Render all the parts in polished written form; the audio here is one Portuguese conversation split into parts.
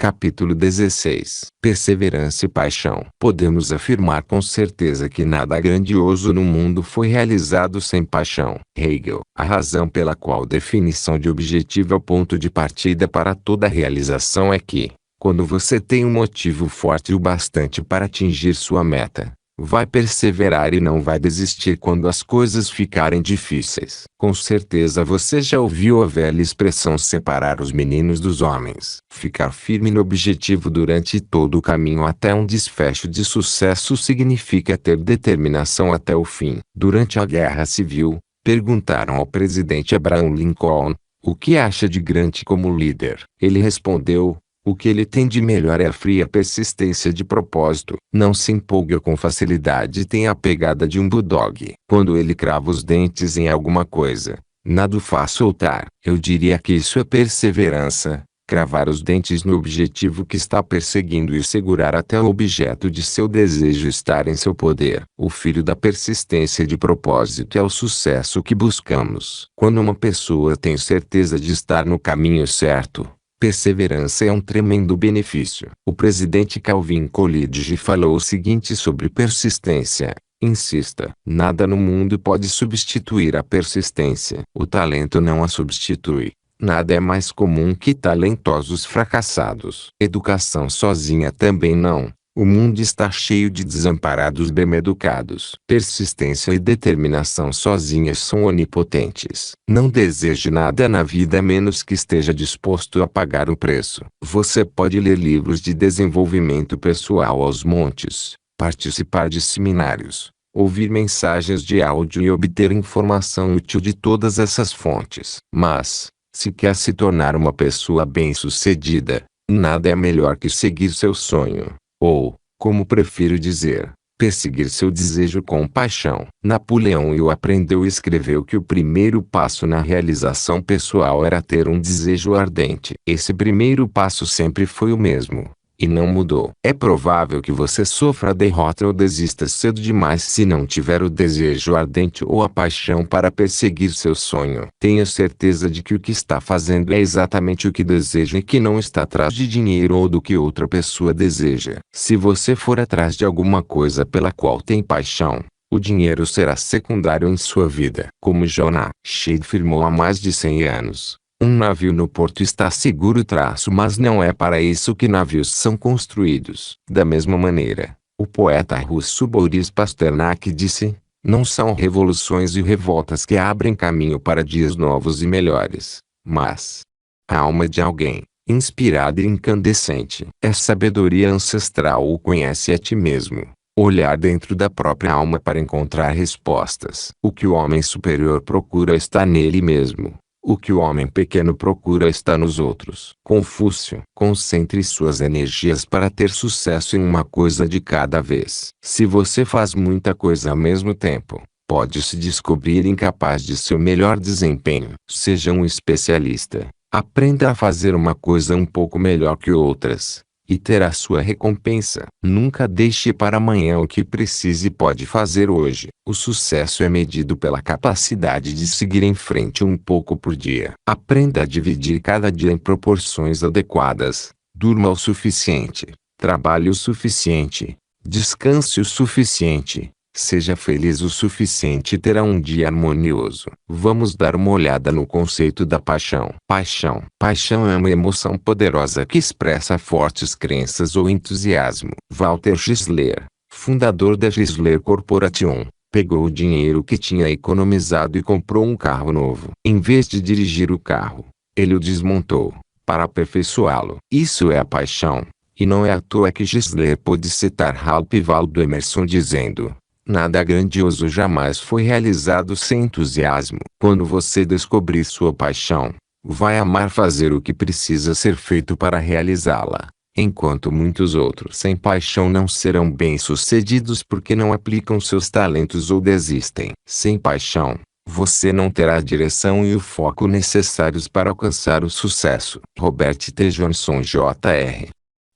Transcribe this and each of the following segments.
Capítulo 16. Perseverança e paixão. Podemos afirmar com certeza que nada grandioso no mundo foi realizado sem paixão. Hegel. A razão pela qual definição de objetivo é o ponto de partida para toda realização é que, quando você tem um motivo forte o bastante para atingir sua meta, vai perseverar e não vai desistir quando as coisas ficarem difíceis. Com certeza você já ouviu a velha expressão separar os meninos dos homens. Ficar firme no objetivo durante todo o caminho até um desfecho de sucesso significa ter determinação até o fim. Durante a Guerra Civil, perguntaram ao presidente Abraham Lincoln, o que acha de Grant como líder? Ele respondeu, o que ele tem de melhor é a fria persistência de propósito. Não se empolga com facilidade e tem a pegada de um bulldog. Quando ele crava os dentes em alguma coisa, nada o faz soltar. Eu diria que isso é perseverança. Cravar os dentes no objetivo que está perseguindo e segurar até o objeto de seu desejo estar em seu poder. O filho da persistência de propósito é o sucesso que buscamos. Quando uma pessoa tem certeza de estar no caminho certo, perseverança é um tremendo benefício. O presidente Calvin Coolidge falou o seguinte sobre persistência. Insista. Nada no mundo pode substituir a persistência. O talento não a substitui. Nada é mais comum que talentosos fracassados. Educação sozinha também não. O mundo está cheio de desamparados bem-educados. Persistência e determinação sozinhas são onipotentes. Não deseje nada na vida a menos que esteja disposto a pagar o preço. Você pode ler livros de desenvolvimento pessoal aos montes, participar de seminários, ouvir mensagens de áudio e obter informação útil de todas essas fontes. Mas, se quer se tornar uma pessoa bem-sucedida, nada é melhor que seguir seu sonho. Ou, como prefiro dizer, perseguir seu desejo com paixão. Napoleão Hill aprendeu e escreveu que o primeiro passo na realização pessoal era ter um desejo ardente. Esse primeiro passo sempre foi o mesmo, e não mudou. É provável que você sofra a derrota ou desista cedo demais se não tiver o desejo ardente ou a paixão para perseguir seu sonho. Tenha certeza de que o que está fazendo é exatamente o que deseja e que não está atrás de dinheiro ou do que outra pessoa deseja. Se você for atrás de alguma coisa pela qual tem paixão, o dinheiro será secundário em sua vida. Como Jonah Shade afirmou há mais de 100 anos. Um navio no porto está seguro mas não é para isso que navios são construídos. Da mesma maneira, o poeta russo Boris Pasternak disse, não são revoluções e revoltas que abrem caminho para dias novos e melhores, mas a alma de alguém, inspirada e incandescente. É sabedoria ancestral ou conhece a ti mesmo. Olhar dentro da própria alma para encontrar respostas. O que o homem superior procura está nele mesmo. O que o homem pequeno procura está nos outros. Confúcio. Concentre suas energias para ter sucesso em uma coisa de cada vez. Se você faz muita coisa ao mesmo tempo, pode se descobrir incapaz de seu melhor desempenho. Seja um especialista. Aprenda a fazer uma coisa um pouco melhor que outras, e terá sua recompensa. Nunca deixe para amanhã o que precise e pode fazer hoje. O sucesso é medido pela capacidade de seguir em frente um pouco por dia. Aprenda a dividir cada dia em proporções adequadas. Durma o suficiente, trabalhe o suficiente, descanse o suficiente. Seja feliz o suficiente e terá um dia harmonioso. Vamos dar uma olhada no conceito da paixão. Paixão. Paixão é uma emoção poderosa que expressa fortes crenças ou entusiasmo. Walter Chrysler, fundador da Chrysler Corporation, pegou o dinheiro que tinha economizado e comprou um carro novo. Em vez de dirigir o carro, ele o desmontou, para aperfeiçoá-lo. Isso é a paixão. E não é à toa que Chrysler pôde citar Ralph Waldo Emerson dizendo, nada grandioso jamais foi realizado sem entusiasmo. Quando você descobrir sua paixão, vai amar fazer o que precisa ser feito para realizá-la. Enquanto muitos outros sem paixão não serão bem-sucedidos porque não aplicam seus talentos ou desistem. Sem paixão, você não terá a direção e o foco necessários para alcançar o sucesso. Robert T. Johnson Jr.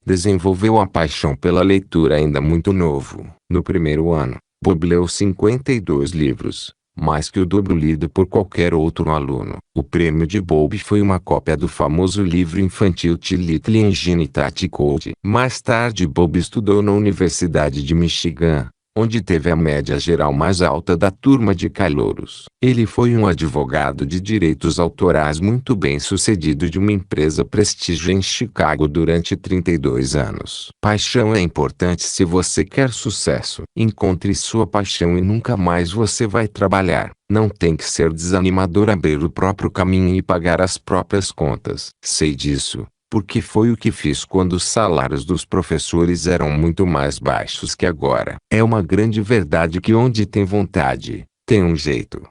desenvolveu a paixão pela leitura ainda muito novo. No primeiro ano, Bob leu 52 livros, mais que o dobro lido por qualquer outro aluno. O prêmio de Bowlby foi uma cópia do famoso livro infantil The Little Engine That Could. Mais tarde Bowlby estudou na Universidade de Michigan, onde teve a média geral mais alta da turma de calouros. Ele foi um advogado de direitos autorais muito bem sucedido de uma empresa prestígio em Chicago durante 32 anos. Paixão é importante se você quer sucesso. Encontre sua paixão e nunca mais você vai trabalhar. Não tem que ser desanimador abrir o próprio caminho e pagar as próprias contas. Sei disso, porque foi o que fiz quando os salários dos professores eram muito mais baixos que agora. É uma grande verdade que onde tem vontade, tem um jeito.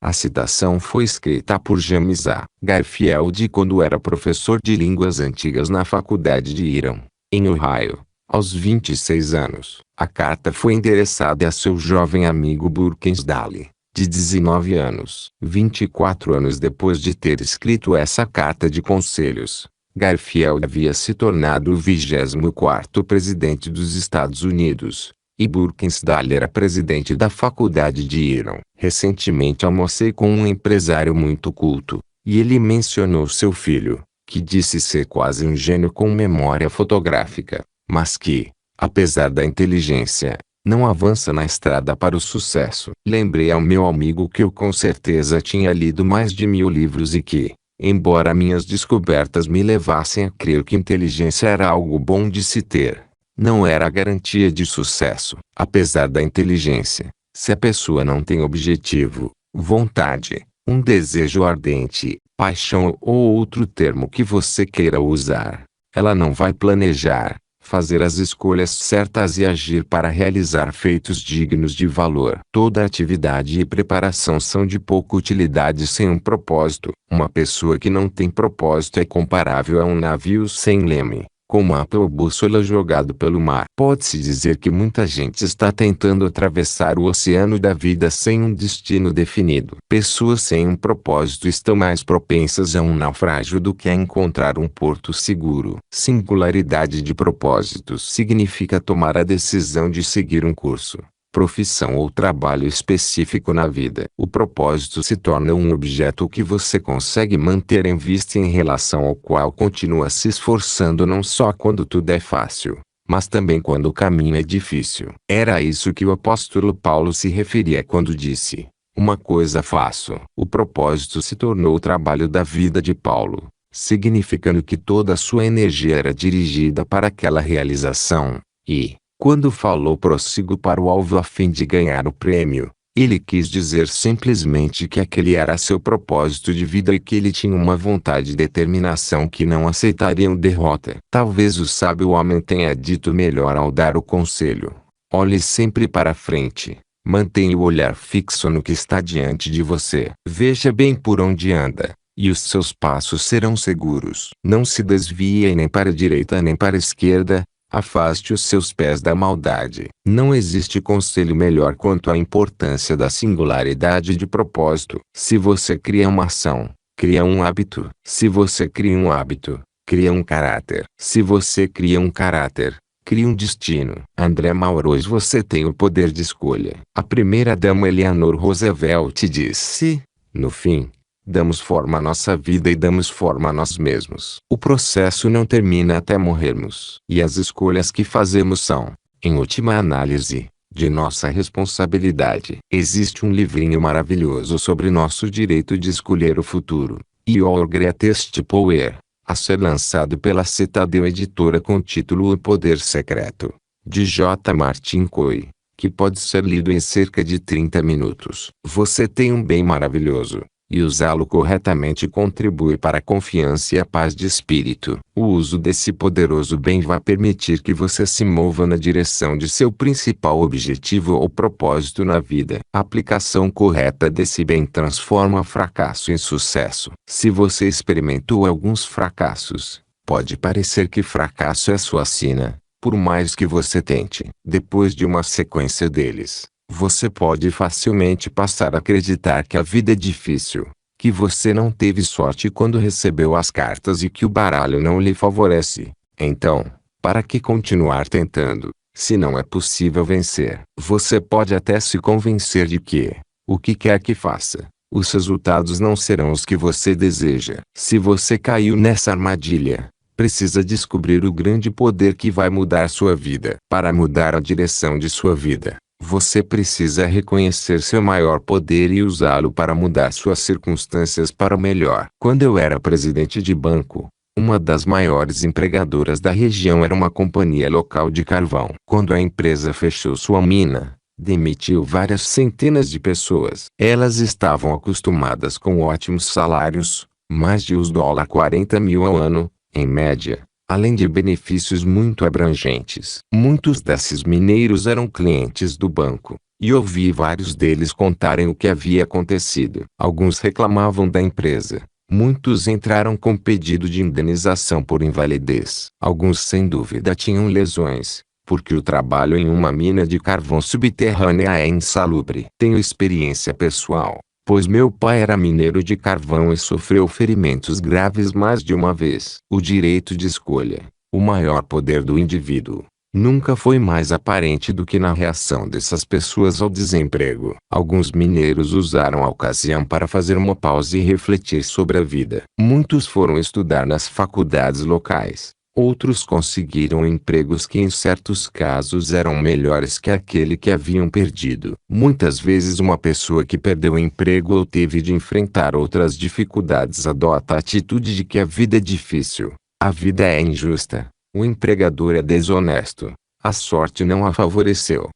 A citação foi escrita por James A. Garfield quando era professor de línguas antigas na faculdade de Eton, em Ohio, aos 26 anos. A carta foi endereçada a seu jovem amigo Burkins Daly, de 19 anos. 24 anos depois de ter escrito essa carta de conselhos, Garfield havia se tornado o 24º presidente dos Estados Unidos, e Burkins Daly era presidente da faculdade de Eton. Recentemente almocei com um empresário muito culto, e ele mencionou seu filho, que disse ser quase um gênio com memória fotográfica, mas que, apesar da inteligência, não avança na estrada para o sucesso. Lembrei ao meu amigo que eu com certeza tinha lido mais de 1000 livros e que, embora minhas descobertas me levassem a crer que inteligência era algo bom de se ter, não era a garantia de sucesso. Apesar da inteligência, se a pessoa não tem objetivo, vontade, um desejo ardente, paixão ou outro termo que você queira usar, ela não vai planejar, fazer as escolhas certas e agir para realizar feitos dignos de valor. Toda atividade e preparação são de pouca utilidade sem um propósito. Uma pessoa que não tem propósito é comparável a um navio sem leme, com mapa ou bússola jogado pelo mar. Pode-se dizer que muita gente está tentando atravessar o oceano da vida sem um destino definido. Pessoas sem um propósito estão mais propensas a um naufrágio do que a encontrar um porto seguro. Singularidade de propósitos significa tomar a decisão de seguir um curso, profissão ou trabalho específico na vida. O propósito se torna um objeto que você consegue manter em vista e em relação ao qual continua se esforçando não só quando tudo é fácil, mas também quando o caminho é difícil. Era isso que o apóstolo Paulo se referia quando disse: uma coisa faço. O propósito se tornou o trabalho da vida de Paulo, significando que toda a sua energia era dirigida para aquela realização, e, quando falou prossigo para o alvo a fim de ganhar o prêmio, ele quis dizer simplesmente que aquele era seu propósito de vida e que ele tinha uma vontade e determinação que não aceitariam derrota. Talvez o sábio homem tenha dito melhor ao dar o conselho: olhe sempre para frente, mantenha o olhar fixo no que está diante de você. Veja bem por onde anda, e os seus passos serão seguros. Não se desvie nem para a direita nem para a esquerda. Afaste os seus pés da maldade. Não existe conselho melhor quanto à importância da singularidade de propósito. Se você cria uma ação, cria um hábito. Se você cria um hábito, cria um caráter. Se você cria um caráter, cria um destino. André Maurois. Você tem o poder de escolha. A primeira-dama Eleanor Roosevelt disse: no fim, damos forma à nossa vida e damos forma a nós mesmos. O processo não termina até morrermos. E as escolhas que fazemos são, em última análise, de nossa responsabilidade. Existe um livrinho maravilhoso sobre nosso direito de escolher o futuro, Your Greatest Power, a ser lançado pela Citadel Editora com o título O Poder Secreto, de J. Martin Coe, que pode ser lido em cerca de 30 minutos. Você tem um bem maravilhoso, e usá-lo corretamente contribui para a confiança e a paz de espírito. O uso desse poderoso bem vai permitir que você se mova na direção de seu principal objetivo ou propósito na vida. A aplicação correta desse bem transforma fracasso em sucesso. Se você experimentou alguns fracassos, pode parecer que fracasso é sua sina, por mais que você tente. Depois de uma sequência deles, você pode facilmente passar a acreditar que a vida é difícil, que você não teve sorte quando recebeu as cartas e que o baralho não lhe favorece. Então, para que continuar tentando, se não é possível vencer? Você pode até se convencer de que, O que quer que faça, os resultados não serão os que você deseja. Se você caiu nessa armadilha, precisa descobrir o grande poder que vai mudar sua vida. Para mudar a direção de sua vida, você precisa reconhecer seu maior poder e usá-lo para mudar suas circunstâncias para o melhor. Quando eu era presidente de banco, uma das maiores empregadoras da região era uma companhia local de carvão. Quando a empresa fechou sua mina, demitiu várias centenas de pessoas. Elas estavam acostumadas com ótimos salários, mais de US$ 40 mil ao ano, em média, além de benefícios muito abrangentes. Muitos desses mineiros eram clientes do banco, e ouvi vários deles contarem o que havia acontecido. Alguns reclamavam da empresa. Muitos entraram com pedido de indenização por invalidez. Alguns sem dúvida tinham lesões, porque o trabalho em uma mina de carvão subterrânea é insalubre. Tenho experiência pessoal, pois meu pai era mineiro de carvão e sofreu ferimentos graves mais de uma vez. O direito de escolha, o maior poder do indivíduo, nunca foi mais aparente do que na reação dessas pessoas ao desemprego. Alguns mineiros usaram a ocasião para fazer uma pausa e refletir sobre a vida. Muitos foram estudar nas faculdades locais. Outros conseguiram empregos que em certos casos eram melhores que aquele que haviam perdido. Muitas vezes uma pessoa que perdeu o emprego ou teve de enfrentar outras dificuldades adota a atitude de que a vida é difícil, a vida é injusta, o empregador é desonesto, a sorte não a favoreceu.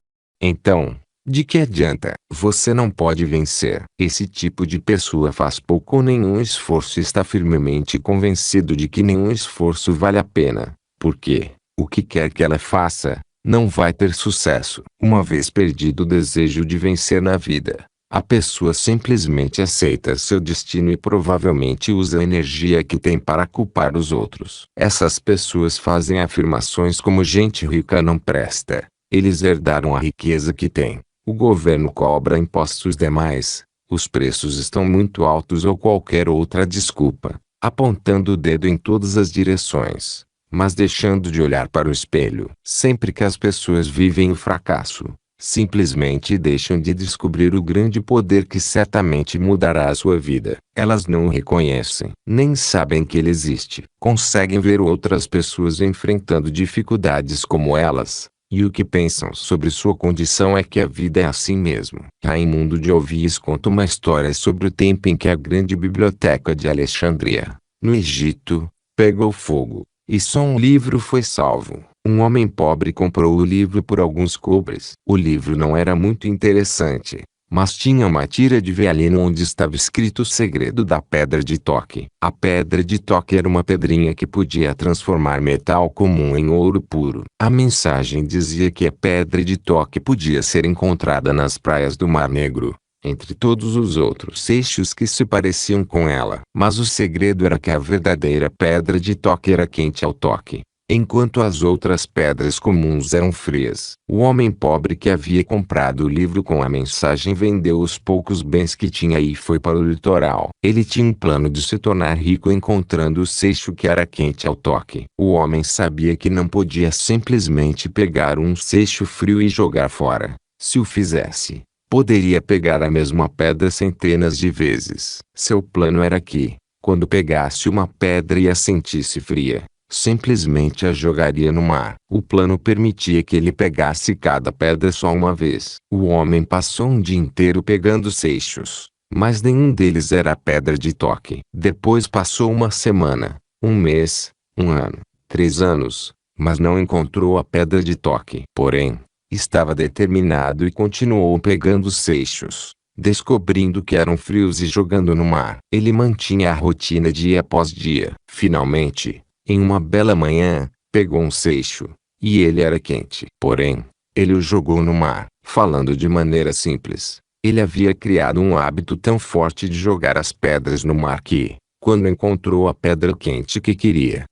Então, de que adianta? Você não pode vencer. Esse tipo de pessoa faz pouco ou nenhum esforço e está firmemente convencido de que nenhum esforço vale a pena, porque, o que quer que ela faça, não vai ter sucesso. Uma vez perdido o desejo de vencer na vida, a pessoa simplesmente aceita seu destino e provavelmente usa a energia que tem para culpar os outros. Essas pessoas fazem afirmações como gente rica não presta, eles herdaram a riqueza que têm. O governo cobra impostos demais, os preços estão muito altos ou qualquer outra desculpa, apontando o dedo em todas as direções, mas deixando de olhar para o espelho. Sempre que as pessoas vivem o fracasso, simplesmente deixam de descobrir o grande poder que certamente mudará a sua vida. Elas não o reconhecem, nem sabem que ele existe. Conseguem ver outras pessoas enfrentando dificuldades como elas, e o que pensam sobre sua condição é que a vida é assim mesmo. Raimundo de Ovies conta uma história sobre o tempo em que a grande biblioteca de Alexandria, no Egito, pegou fogo, e só um livro foi salvo. Um homem pobre comprou o livro por alguns cobres. O livro não era muito interessante, mas tinha uma tira de violino onde estava escrito o segredo da pedra de toque. A pedra de toque era uma pedrinha que podia transformar metal comum em ouro puro. A mensagem dizia que a pedra de toque podia ser encontrada nas praias do Mar Negro, entre todos os outros seixos que se pareciam com ela. Mas o segredo era que a verdadeira pedra de toque era quente ao toque, enquanto as outras pedras comuns eram frias. O homem pobre que havia comprado o livro com a mensagem vendeu os poucos bens que tinha e foi para o litoral. Ele tinha um plano de se tornar rico encontrando o seixo que era quente ao toque. O homem sabia que não podia simplesmente pegar um seixo frio e jogar fora. Se o fizesse, poderia pegar a mesma pedra centenas de vezes. Seu plano era que, quando pegasse uma pedra e a sentisse fria, simplesmente a jogaria no mar. O plano permitia que ele pegasse cada pedra só uma vez. O homem passou um dia inteiro pegando seixos, mas nenhum deles era pedra de toque. Depois passou uma semana, um mês, um ano, 3 anos, mas não encontrou a pedra de toque. Porém, estava determinado e continuou pegando seixos, descobrindo que eram frios e jogando no mar. Ele mantinha a rotina dia após dia. Finalmente, em uma bela manhã, pegou um seixo, e ele era quente. Porém, ele o jogou no mar. Falando de maneira simples, ele havia criado um hábito tão forte de jogar as pedras no mar que, quando encontrou a pedra quente que queria,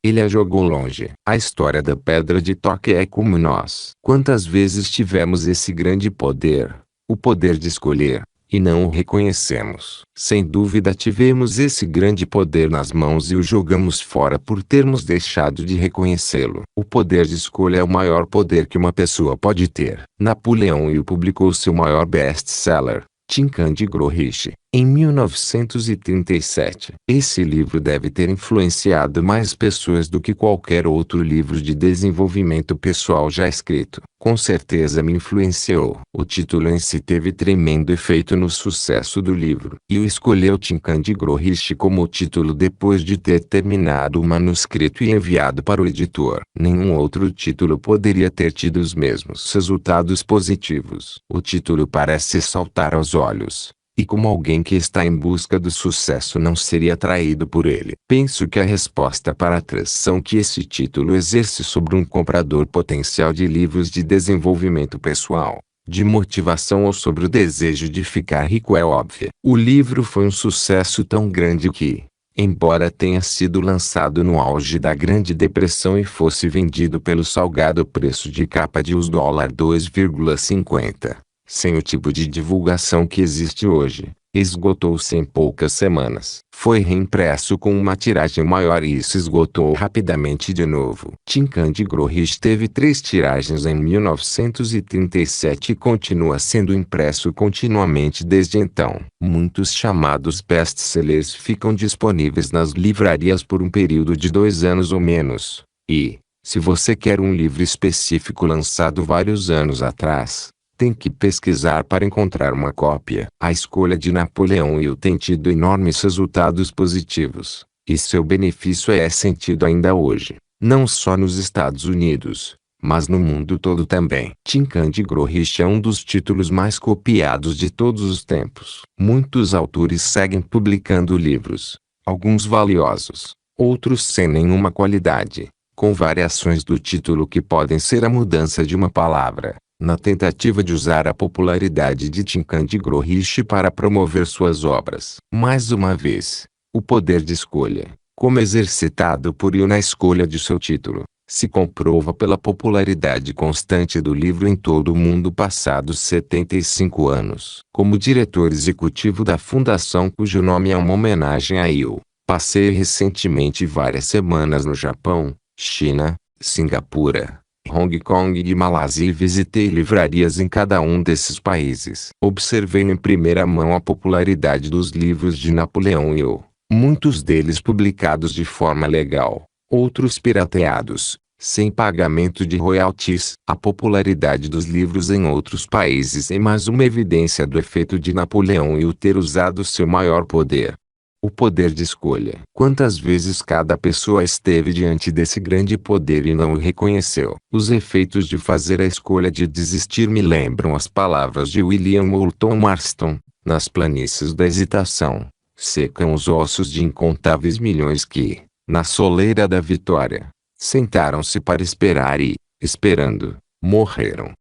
ele a jogou longe. A história da pedra de toque é como nós. Quantas vezes tivemos esse grande poder, o poder de escolher, e não o reconhecemos? Sem dúvida tivemos esse grande poder nas mãos e o jogamos fora por termos deixado de reconhecê-lo. O poder de escolha é o maior poder que uma pessoa pode ter. Napoleão Hill publicou seu maior best-seller, Chincandy Grohish, em 1937. Esse livro deve ter influenciado mais pessoas do que qualquer outro livro de desenvolvimento pessoal já escrito. Com certeza me influenciou. O título em si teve tremendo efeito no sucesso do livro. E o escolheu Chincandy Grohish como título depois de ter terminado o manuscrito e enviado para o editor. Nenhum outro título poderia ter tido os mesmos resultados positivos. O título parece saltar aos olhos. E como alguém que está em busca do sucesso não seria atraído por ele? Penso que a resposta para a atração que esse título exerce sobre um comprador potencial de livros de desenvolvimento pessoal, de motivação ou sobre o desejo de ficar rico é óbvia. O livro foi um sucesso tão grande que, embora tenha sido lançado no auge da Grande Depressão e fosse vendido pelo salgado preço de capa de $2,50, sem o tipo de divulgação que existe hoje, esgotou-se em poucas semanas. Foi reimpresso com uma tiragem maior e se esgotou rapidamente de novo. Chincandy Grohish teve 3 tiragens em 1937 e continua sendo impresso continuamente desde então. Muitos chamados best-sellers ficam disponíveis nas livrarias por um período de 2 anos ou menos. E, se você quer um livro específico lançado vários anos atrás, tem que pesquisar para encontrar uma cópia. A escolha de Napoleão Hill tem tido enormes resultados positivos, e seu benefício é sentido ainda hoje, não só nos Estados Unidos, mas no mundo todo também. Chincandy Grohish é um dos títulos mais copiados de todos os tempos. Muitos autores seguem publicando livros, alguns valiosos, outros sem nenhuma qualidade, com variações do título que podem ser a mudança de uma palavra, na tentativa de usar a popularidade de Chincandy Grohish para promover suas obras. Mais uma vez, o poder de escolha, como exercitado por Hill na escolha de seu título, se comprova pela popularidade constante do livro em todo o mundo passados 75 anos. Como diretor executivo da fundação cujo nome é uma homenagem a Hill, passei recentemente várias semanas no Japão, China, Singapura, Hong Kong e Malásia e visitei livrarias em cada um desses países. Observei em primeira mão a popularidade dos livros de Napoleão Hill, muitos deles publicados de forma legal, outros pirateados, sem pagamento de royalties. A popularidade dos livros em outros países é mais uma evidência do efeito de Napoleão Hill ter usado seu maior poder. O poder de escolha. Quantas vezes cada pessoa esteve diante desse grande poder e não o reconheceu? Os efeitos de fazer a escolha de desistir me lembram as palavras de William Moulton Marston, nas planícies da hesitação. Secam os ossos de incontáveis milhões que, na soleira da vitória, sentaram-se para esperar e, esperando, morreram.